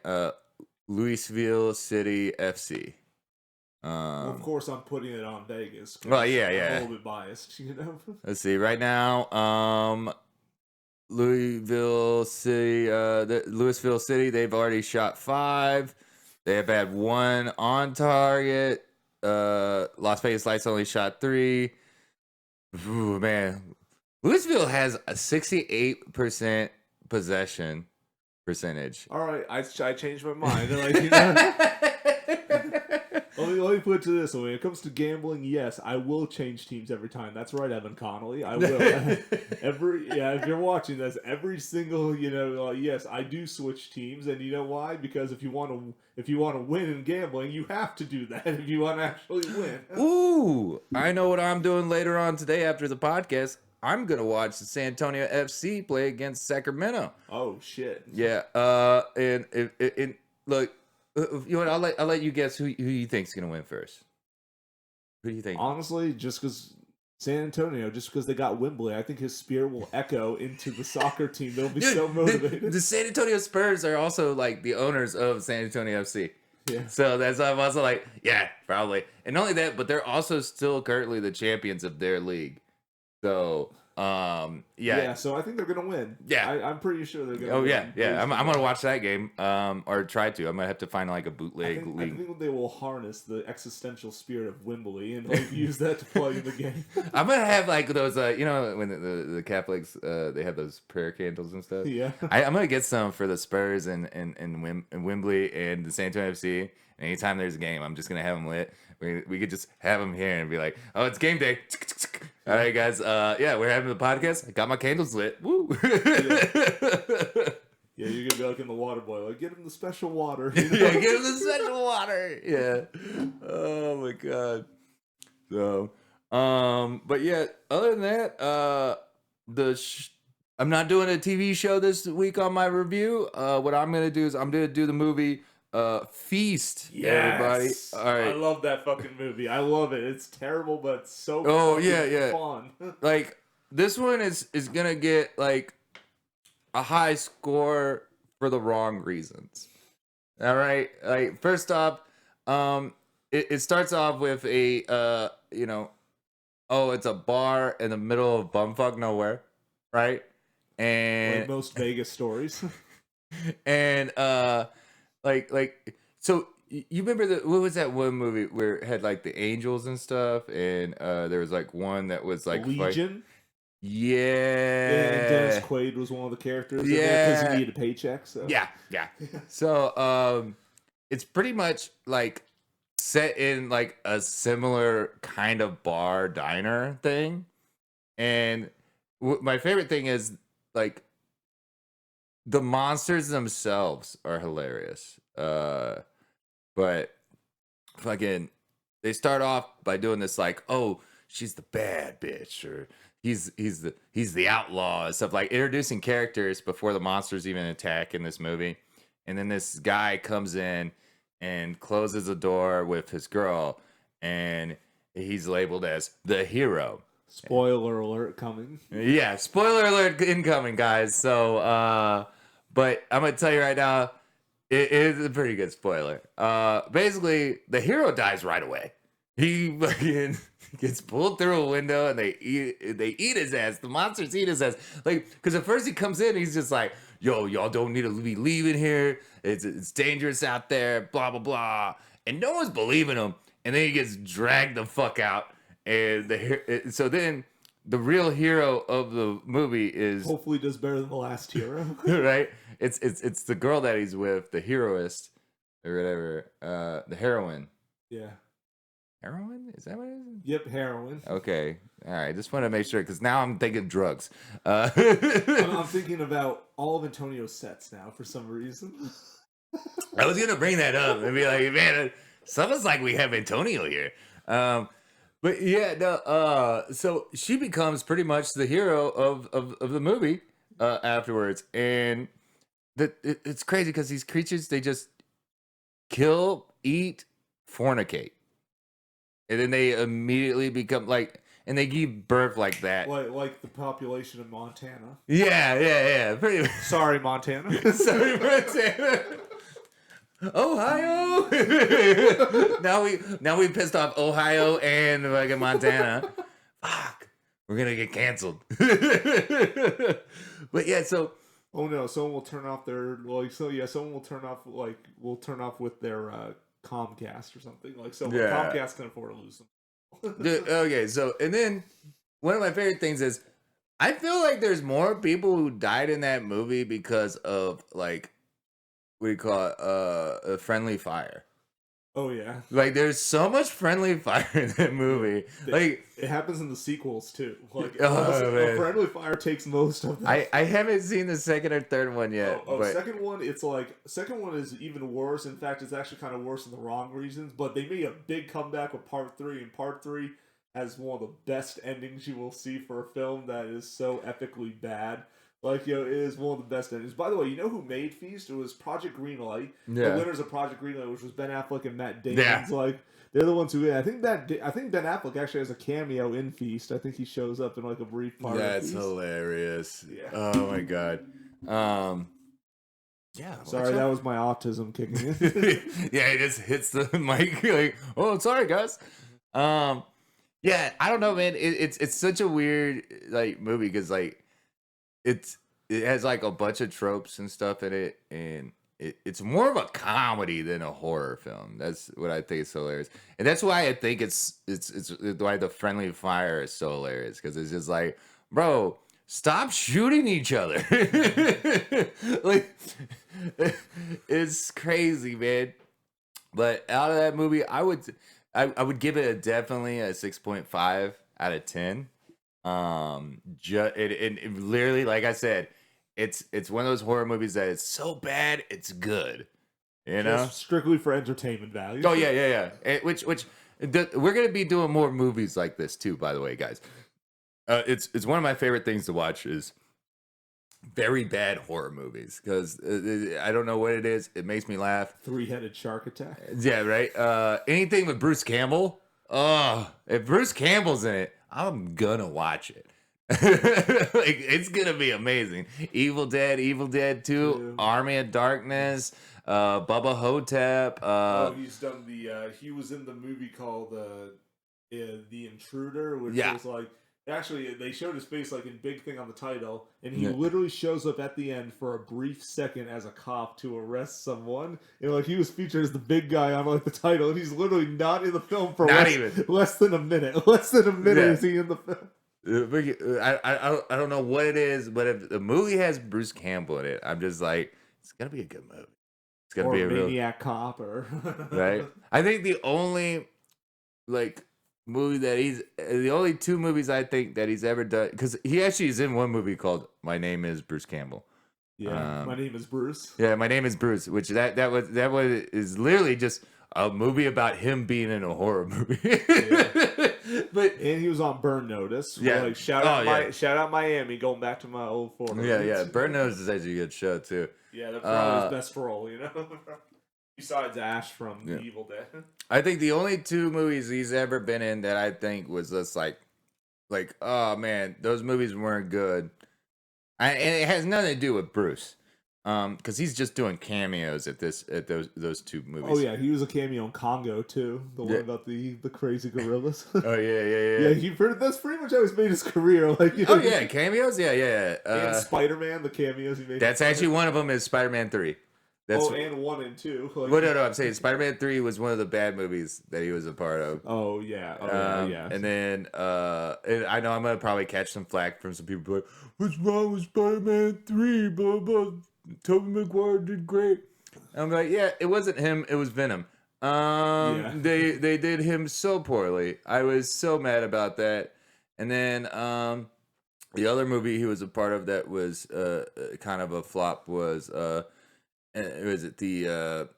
A: Louisville City FC.
B: Well, of course, I'm putting it on Vegas.
A: Well, yeah.
B: I'm a little bit biased,
A: Let's see. Right now, Louisville City, they've already shot 5. They have had 1 on target. Las Vegas Lights only shot 3. Ooh, man. Louisville has a 68% possession percentage.
B: All right, I changed my mind. Let me put it to this: when it comes to gambling, yes, I will change teams every time. That's right, Evan Connolly. I will. If you're watching this, every single, yes, I do switch teams, and you know why? Because if you want to win in gambling, you have to do that if you want to actually win.
A: Ooh, I know what I'm doing later on today after the podcast. I'm gonna watch the San Antonio FC play against Sacramento.
B: Oh shit!
A: Yeah. And look. You know what? I'll let you guess who you think's gonna win first. Who do you think?
B: Honestly, just because San Antonio, just because they got Wembley, I think his spirit will echo into the soccer team. They'll be so motivated.
A: The San Antonio Spurs are also like the owners of San Antonio FC.
B: Yeah.
A: So that's why I'm also like, yeah, probably. And not only that, but they're also still currently the champions of their league. So yeah.
B: So I think they're gonna win.
A: Yeah,
B: I'm pretty sure they're gonna.
A: win.
B: Yeah.
A: I'm gonna watch that game. Or try to. I'm gonna have to find like a bootleg league.
B: I think they will harness the existential spirit of Wembley and use that to play in the game.
A: I'm gonna have like those, when the Catholics they have those prayer candles and stuff.
B: Yeah.
A: I'm gonna get some for the Spurs and Wembley and the San Antonio FC. Anytime there's a game, I'm just gonna have them lit. We could just have them here and be like, oh, it's game day. All right, guys. We're having the podcast. I got my candles lit. Woo.
B: Yeah, you're gonna be like in the water boy, like, get him the special water.
A: Yeah, get him the special water. Yeah. Oh my god. So, but yeah. Other than that, I'm not doing a TV show this week on my review. What I'm gonna do is I'm gonna do the movie. Feast,
B: yes.
A: Everybody. All right.
B: I love that fucking movie. I love it. It's terrible, but it's so fun.
A: Like, this one is gonna get like a high score for the wrong reasons. All right. Like, first off, it starts off with a it's a bar in the middle of bumfuck nowhere, right? and
B: like most Vegas stories.
A: and so you remember what was that one movie where it had like the angels and stuff, and there was like one that was like
B: Legion.
A: Yeah,
B: And Dennis Quaid was one of the characters in there because he needed a paycheck. So
A: yeah. So it's pretty much like set in like a similar kind of bar diner thing, and my favorite thing is like the monsters themselves are hilarious. But fucking, they start off by doing this like, oh, she's the bad bitch, or he's the outlaw and stuff, like introducing characters before the monsters even attack in this movie. And then this guy comes in and closes the door with his girl, and he's labeled as the hero.
B: Spoiler alert coming.
A: Yeah, spoiler alert incoming, guys. So, but I'm gonna tell you right now, it is a pretty good spoiler. Basically, the hero dies right away. He fucking gets pulled through a window, and they eat his ass. The monsters eat his ass. Like, because at first he comes in, he's just like, "Yo, y'all don't need to be leaving here. It's dangerous out there." Blah blah blah, and no one's believing him. And then he gets dragged the fuck out, and so then the real hero of the movie is
B: hopefully does better than the last hero.
A: Right? It's the girl that he's with, the heroist or whatever, the heroine.
B: Yeah.
A: Heroin? Is that what it is?
B: Yep, heroin.
A: Okay. All right. Just want to make sure, because now I'm thinking drugs.
B: I'm thinking about all of Antonio's sets now for some reason.
A: I was gonna bring that up and be like, man, sounds like we have Antonio here. But yeah, no. So she becomes pretty much the hero of the movie afterwards, and it's crazy because these creatures, they just kill, eat, fornicate, and then they immediately become like, and they give birth like that,
B: like the population of Montana.
A: Yeah. Pretty much.
B: Sorry, Montana.
A: Sorry, Montana. Ohio. now we pissed off Ohio and fucking Montana. Fuck, we're gonna get canceled. But yeah, so
B: oh no, someone will turn off their someone will turn off with their Comcast or something, like, so Comcast can afford to lose them.
A: Dude, okay, so and then one of my favorite things is I feel like there's more people who died in that movie because of like, what do you call it? A friendly fire.
B: Oh yeah.
A: Like, there's so much friendly fire in that movie. Like,
B: it happens in the sequels too. Like,
A: man.
B: friendly fire takes most of them.
A: I haven't seen the second or third one yet. But
B: second one is even worse. In fact, it's actually kind of worse in the wrong reasons. But they made a big comeback with part 3, and part 3 has one of the best endings you will see for a film that is so epically bad. Like, it is one of the best endings. By the way, you know who made Feast? It was Project Greenlight.
A: Yeah.
B: The winners of Project Greenlight, which was Ben Affleck and Matt Damon. Yeah. Like, they're the ones who win. I think Ben Affleck actually has a cameo in Feast. I think he shows up in like a brief part.
A: That's hilarious. Yeah. Oh my god. Yeah.
B: Sorry, that was my autism kicking in.
A: Yeah, it just hits the mic like, oh, sorry guys. Yeah, I don't know, man. It's such a weird like movie because like it has like a bunch of tropes and stuff in it, and it's more of a comedy than a horror film. That's what I think is so hilarious, and that's why I think it's why the friendly fire is so hilarious, because it's just like, bro, stop shooting each other. Like, it's crazy, man. But out of that movie, I would give it definitely a 6.5 out of 10. It literally, like I said, it's one of those horror movies that it's so bad it's good, you know,
B: just strictly for entertainment value.
A: Oh yeah. We're gonna be doing more movies like this too, by the way, guys. It's one of my favorite things to watch is very bad horror movies, because I don't know what it is. It makes me laugh.
B: 3-headed shark attack.
A: Yeah, right. Anything with Bruce Campbell. Oh, if Bruce Campbell's in it, I'm gonna watch it. Like, it's gonna be amazing. Evil Dead 2, Army of Darkness, Bubba Hotep.
B: He's done the. He was in the movie called The Intruder, which was like Actually, they showed his face like in big thing on the title, and he
A: Yeah.
B: literally shows up at the end for a brief second as a cop to arrest someone. And like he was featured as the big guy on like the title, and he's literally not in the film for
A: Not even.
B: less than a minute. Less than a minute
A: Yeah.
B: is he in the film.
A: I don't know what it is, but if the movie has Bruce Campbell in it, I'm just like, it's gonna be a good movie. It's gonna
B: Or
A: be a real
B: Maniac Cop, or
A: right. I think the only like movie that he's the only two movies I think that he's ever done, because he actually is in one movie called My Name Is Bruce Campbell.
B: Yeah, My Name Is Bruce.
A: Yeah, My Name Is Bruce, which that was is literally just a movie about him being in a horror movie.
B: Yeah.
A: But
B: And he was on Burn Notice.
A: Yeah.
B: Like shout out Miami, going back to my old former.
A: yeah, Burn Notice is actually a good show too.
B: Yeah, that's probably his best role, you know. Besides Ash from Evil Dead.
A: I think the only two movies he's ever been in that I think was just like oh man, those movies weren't good. And it has nothing to do with Bruce, because he's just doing cameos at those two movies.
B: Oh yeah, he was a cameo in Congo too, the one about the crazy gorillas.
A: Oh yeah.
B: Yeah, that's pretty much how he's made his career. Like, you know,
A: Oh yeah, cameos. Yeah.
B: and Spider-Man, the cameos he made.
A: That's actually one of them is Spider-Man 3. That's,
B: and 1 and 2. Like,
A: well, no, I'm saying Spider-Man 3 was one of the bad movies that he was a part of.
B: Oh yeah. Yeah.
A: And then and I know I'm gonna probably catch some flack from some people like, what's wrong with Spider-Man 3? Blah blah. Tobey Maguire did great. And I'm like, yeah, it wasn't him, it was Venom. They did him so poorly. I was so mad about that. And then the other movie he was a part of that was kind of a flop was was it the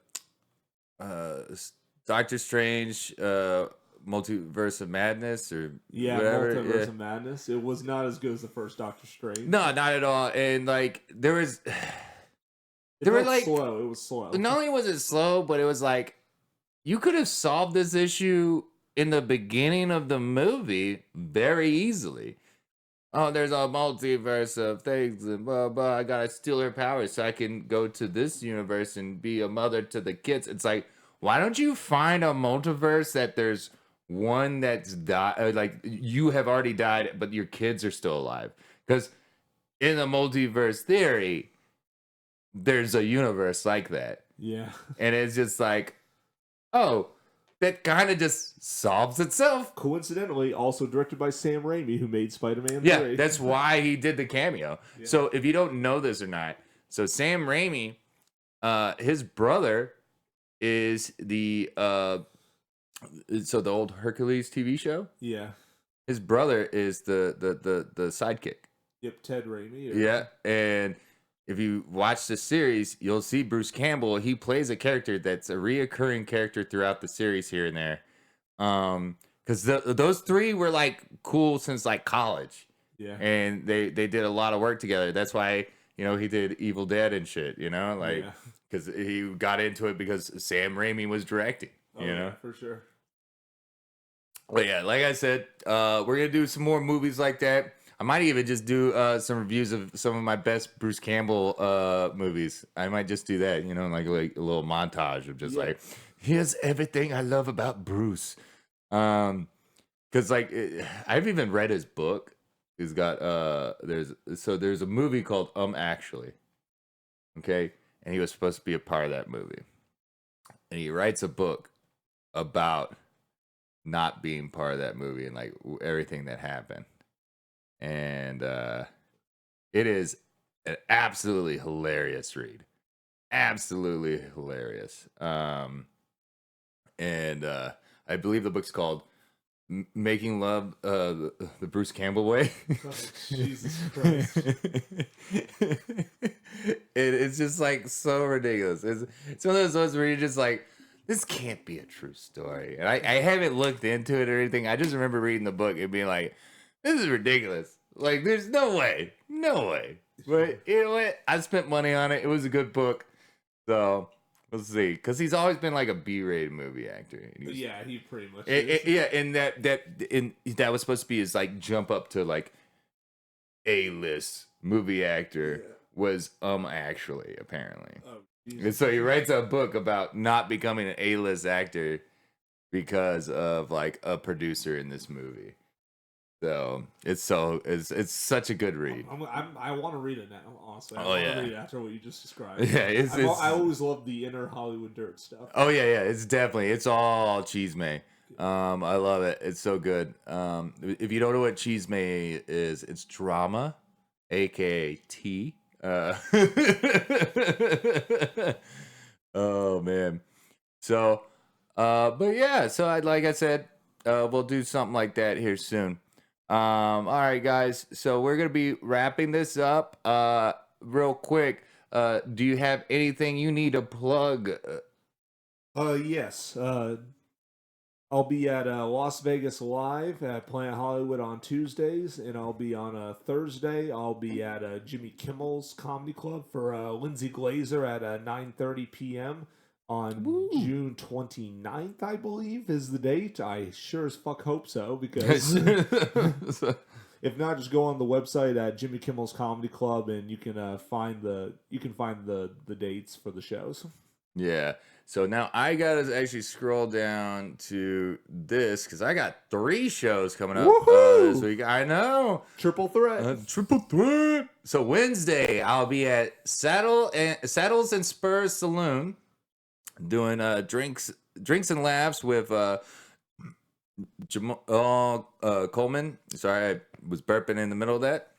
A: Doctor Strange Multiverse of Madness or whatever?
B: Multiverse of Madness. It was not as good as the first Doctor Strange.
A: No, not at all. And like there was,
B: It was slow.
A: Not only was it slow, but it was like you could have solved this issue in the beginning of the movie very easily. Oh, there's a multiverse of things and blah blah. I gotta steal her powers so I can go to this universe and be a mother to the kids. It's like, why don't you find a multiverse that there's one that's died, like you have already died, but your kids are still alive? Because in the multiverse theory, there's a universe like that.
B: Yeah.
A: And it's just like, oh, that kind of just solves itself.
B: Coincidentally, also directed by Sam Raimi, who made Spider-Man 3.
A: Yeah, that's why he did the cameo.
B: Yeah.
A: So if you don't know this or not, so Sam Raimi, his brother is the so the old Hercules TV show.
B: Yeah.
A: His brother is the sidekick.
B: Yep, Ted Raimi.
A: Yeah, and if you watch the series, you'll see Bruce Campbell. He plays a character that's a reoccurring character throughout the series here and there. Because those three were like cool since like college.
B: Yeah.
A: And they did a lot of work together. That's why, you know, he did Evil Dead and shit, you know? Like, because he got into it because Sam Raimi was directing, you know?
B: Yeah, for sure.
A: But yeah, like I said, we're going to do some more movies like that. I might even just do some reviews of some of my best Bruce Campbell movies. I might just do that, you know, like a little montage of just like, here's everything I love about Bruce. Because like I've even read his book. He's got there's a movie called Actually, okay, and he was supposed to be a part of that movie, and he writes a book about not being part of that movie and like everything that happened. And it is an absolutely hilarious read. Absolutely hilarious. And I believe the book's called Making Love the Bruce Campbell Way.
B: Oh, Jesus Christ.
A: It's just like so ridiculous. It's one of those ones where you're just like, this can't be a true story. And I haven't looked into it or anything. I just remember reading the book and being like, this is ridiculous. Like, there's no way. No way. But you know what? I spent money on it. It was a good book. So, we'll see. Because he's always been like a B-rated movie actor.
B: Yeah, he pretty much is.
A: Yeah, and that was supposed to be his like jump up to like A-list movie actor was Actually, apparently.
B: Oh,
A: and so he writes a book about not becoming an A-list actor because of like a producer in this movie. So it's such a good read.
B: I want to read it now. Honestly, I
A: Oh,
B: want
A: yeah.
B: to read it after what you just described.
A: Yeah,
B: I always love the inner Hollywood dirt stuff.
A: Oh yeah, it's all chisme. I love it. It's so good. If you don't know what chisme is, it's drama, aka tea. Oh man. So, but yeah. So like I said, we'll do something like that here soon. All right, guys. So we're gonna be wrapping this up. Real quick. Do you have anything you need to plug?
B: Yes. I'll be at Las Vegas Live at Planet Hollywood on Tuesdays, and I'll be on a Thursday. I'll be at Jimmy Kimmel's Comedy Club for Lindsay Glazer at 9:30 p.m. on June 29th, I believe, is the date. I sure as fuck hope so, because if not, just go on the website at Jimmy Kimmel's Comedy Club, and you can find the dates for the shows.
A: Yeah. So now I gotta actually scroll down to this because I got 3 shows coming up this week. I know,
B: triple threat.
A: Triple threat. So Wednesday I'll be at Saddles and Spurs Saloon doing drinks and laughs with Jamal Coleman. Sorry, I was burping in the middle of that.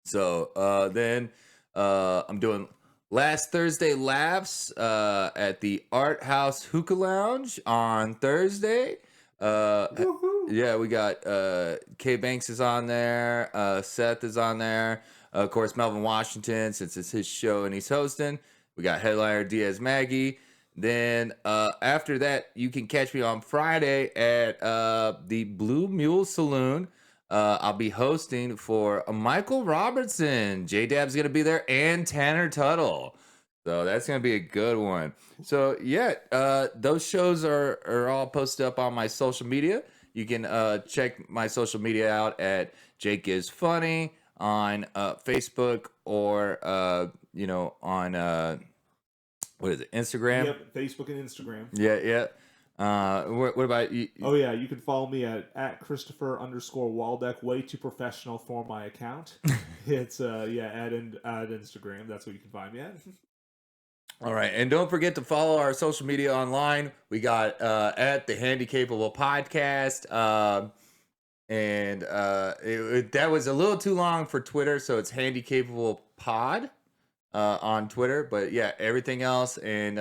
A: So then I'm doing Last Thursday Laughs at the Art House Hookah Lounge on Thursday. Yeah, we got Kay Banks is on there. Seth is on there. Of course, Melvin Washington, since it's his show and he's hosting. We got headliner Diaz Maggie. Then after that, you can catch me on Friday at the Blue Mule Saloon. I'll be hosting for Michael Robertson. J-Dab's going to be there, and Tanner Tuttle. So that's going to be a good one. So, yeah, those shows are all posted up on my social media. You can check my social media out at Jake is Funny on Facebook or, on, what is it, Instagram?
B: Yep, Facebook and Instagram.
A: Yeah. What about you?
B: Oh yeah, you can follow me at Christopher_Waldeck. Way too professional for my account. It's at Instagram. That's what you can find me at.
A: All right, and don't forget to follow our social media online. We got at the Handicapable podcast, and that was a little too long for Twitter, so it's Handicapable Pod on Twitter. But yeah, everything else, and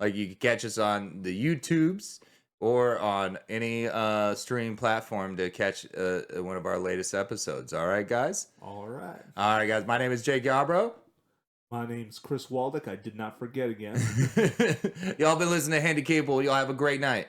A: like you can catch us on the YouTubes or on any stream platform to catch one of our latest episodes. All right, guys?
B: All right,
A: guys. My name is Jake Yarbrough.
B: My name's Chris Waldeck. I did not forget again.
A: Y'all been listening to Handicapable. Y'all have a great night.